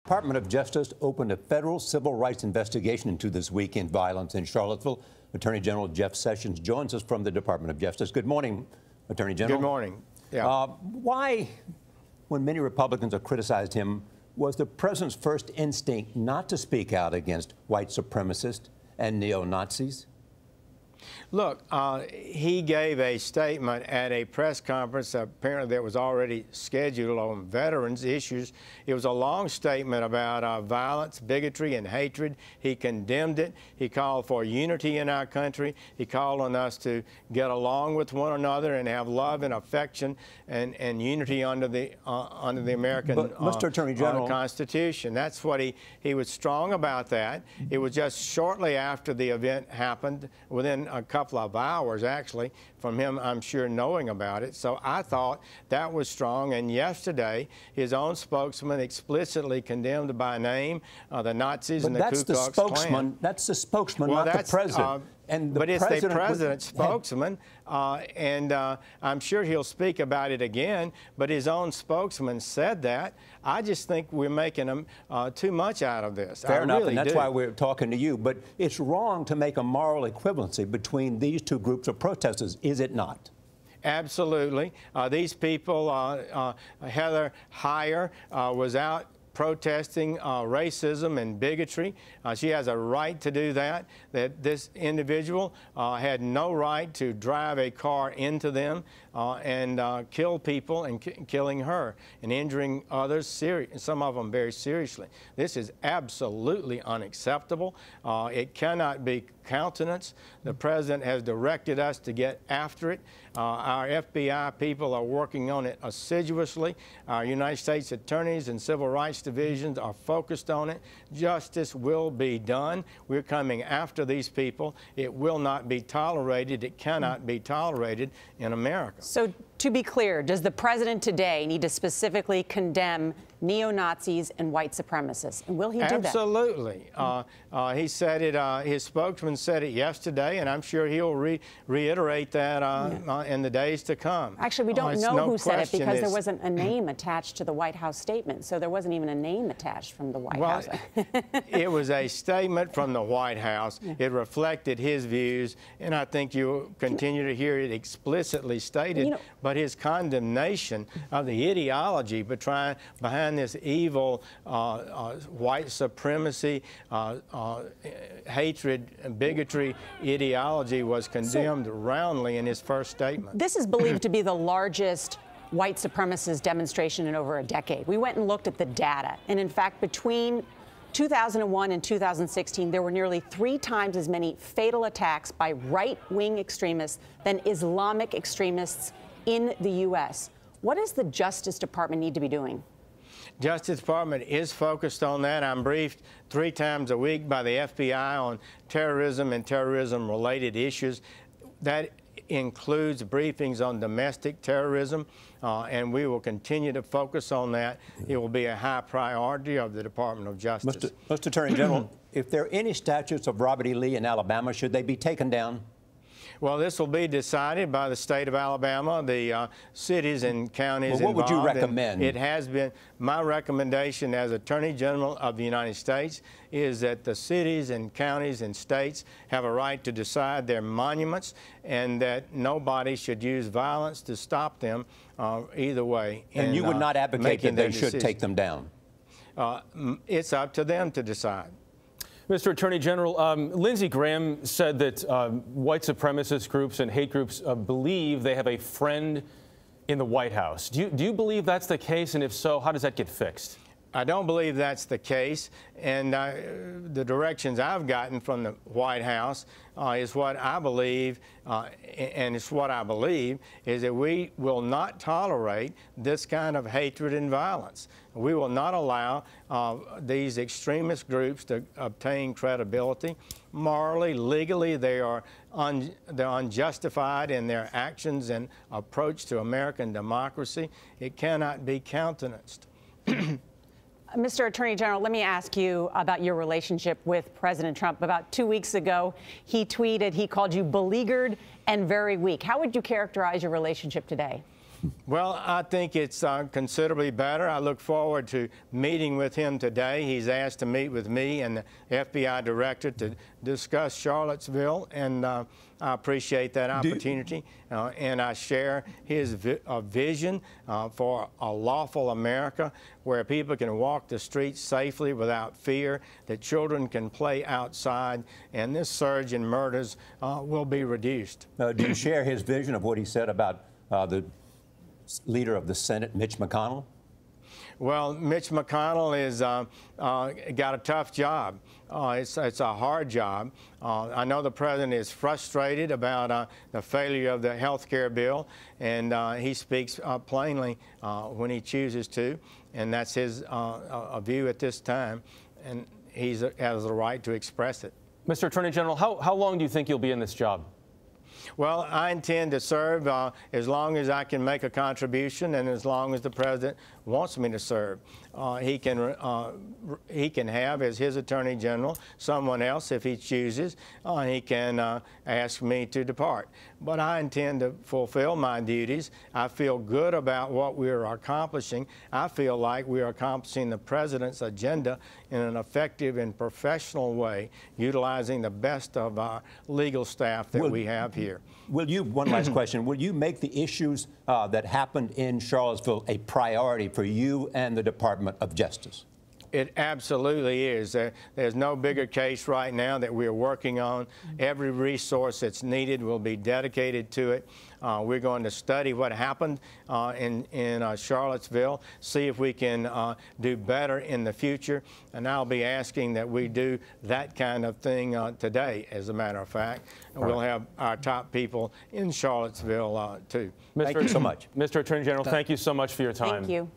Department of Justice opened a federal civil rights investigation into this weekend violence in Charlottesville. Attorney General Jeff Sessions joins us from the Department of Justice. Good morning, Attorney General. Good morning. Yeah. Why, when many Republicans have criticized him, was the president's first instinct not to speak out against white supremacists and neo-Nazis? Look, he gave a statement at a press conference apparently that was already scheduled on veterans issues. It was a long statement about violence, bigotry, and hatred. He condemned it. He called for unity in our country. He called on us to get along with one another and have love and affection and unity under the American Mr. Attorney General, Constitution. That's what he was strong about that. It was just shortly after the event happened, within a couple of hours, actually, from him, I'm sure, knowing about it. So I thought that was strong. And yesterday, his own spokesman explicitly condemned by name the Nazis and the Ku Klux Klan. That's the spokesman, not the president. But it's the president's spokesman, and I'm sure he'll speak about it again, but his own spokesman said that. I just think we're making too much out of this. Fair enough, and that's why we're talking to you. But it's wrong to make a moral equivalency between these two groups of protesters, is it not? Absolutely. These people, Heather Heyer was out protesting racism and bigotry. She has a right to do that. That this individual had no right to drive a car into them and kill people, and killing her and injuring others, some of them very seriously. This is absolutely unacceptable. It cannot be countenanced. The president has directed us to get after it. Our FBI people are working on it assiduously. Our United States attorneys and civil rights divisions are focused on it. Justice will be done. We're coming after these people. It will not be tolerated. It cannot be tolerated in America. So, to be clear, does the president today need to specifically condemn neo-Nazis and white supremacists? And will he do that? Absolutely. He said it, his spokesman said it yesterday, and I'm sure he'll reiterate that in the days to come. Actually, we don't know who said it because there wasn't a name attached to the White House statement. So there wasn't even a name attached from the White House. It was a statement from the White House. It reflected his views, and I think you continue to hear it explicitly stated. But his condemnation of the ideology behind this evil white supremacy, hatred, and bigotry ideology was condemned roundly in his first statement. This is believed to be the largest white supremacist demonstration in over a decade. We went and looked at the data, and in fact, between 2001 and 2016, there were nearly 3 times as many fatal attacks by right-wing extremists than Islamic extremists in the U.S. What does the Justice Department need to be doing? Justice Department is focused on that. I'm briefed 3 times a week by the FBI on terrorism and terrorism-related issues. That includes briefings on domestic terrorism, and we will continue to focus on that. It will be a high priority of the Department of Justice. Mr. Attorney General, if there are any statutes of Robert E. Lee in Alabama, should they be taken down? Well, this will be decided by the state of Alabama, the cities and counties involved. What would you recommend? It has been my recommendation as Attorney General of the United States is that the cities and counties and states have a right to decide their monuments, and that nobody should use violence to stop them either way. And you would not advocate that they should take them down? It's up to them to decide. Mr. Attorney General, Lindsey Graham said that white supremacist groups and hate groups believe they have a friend in the White House. Do you believe that's the case? And if so, how does that get fixed? I don't believe that's the case, and the directions I've gotten from the White House is what I believe, and it's what I believe, is that we will not tolerate this kind of hatred and violence. We will not allow these extremist groups to obtain credibility. Morally, legally, they're unjustified in their actions and approach to American democracy. It cannot be countenanced. Mr. Attorney General, let me ask you about your relationship with President Trump. About 2 weeks ago, he tweeted he called you beleaguered and very weak. How would you characterize your relationship today? Well, I think it's considerably better. I look forward to meeting with him today. He's asked to meet with me and the FBI director to discuss Charlottesville, and I appreciate that opportunity. And I share his vision for a lawful America where people can walk the streets safely without fear, that children can play outside, and this surge in murders will be reduced. Do you share his vision of what he said about the leader of the Senate, Mitch McConnell? Well, Mitch McConnell is got a tough job. It's a hard job. I know the president is frustrated about the failure of the health care bill, and he speaks plainly when he chooses to, and that's his view at this time, and he has the right to express it. Mr. Attorney General, how long do you think you'll be in this job? Well, I intend to serve as long as I can make a contribution and as long as the president wants me to serve. He can have as his Attorney General someone else if he chooses. He can ask me to depart. But I intend to fulfill my duties. I feel good about what we are accomplishing. I feel like we are accomplishing the president's agenda in an effective and professional way, utilizing the best of our legal staff that we have here. One last question, will you make the issues that happened in Charlottesville a priority for you and the Department of Justice? It absolutely is. There's no bigger case right now that we're working on. Every resource that's needed will be dedicated to it. We're going to study what happened in Charlottesville, see if we can do better in the future, and I'll be asking that we do that kind of thing today, as a matter of fact. And we'll have our top people in Charlottesville, too. Thank you so much. Mr. Attorney General, thank you so much for your time. Thank you.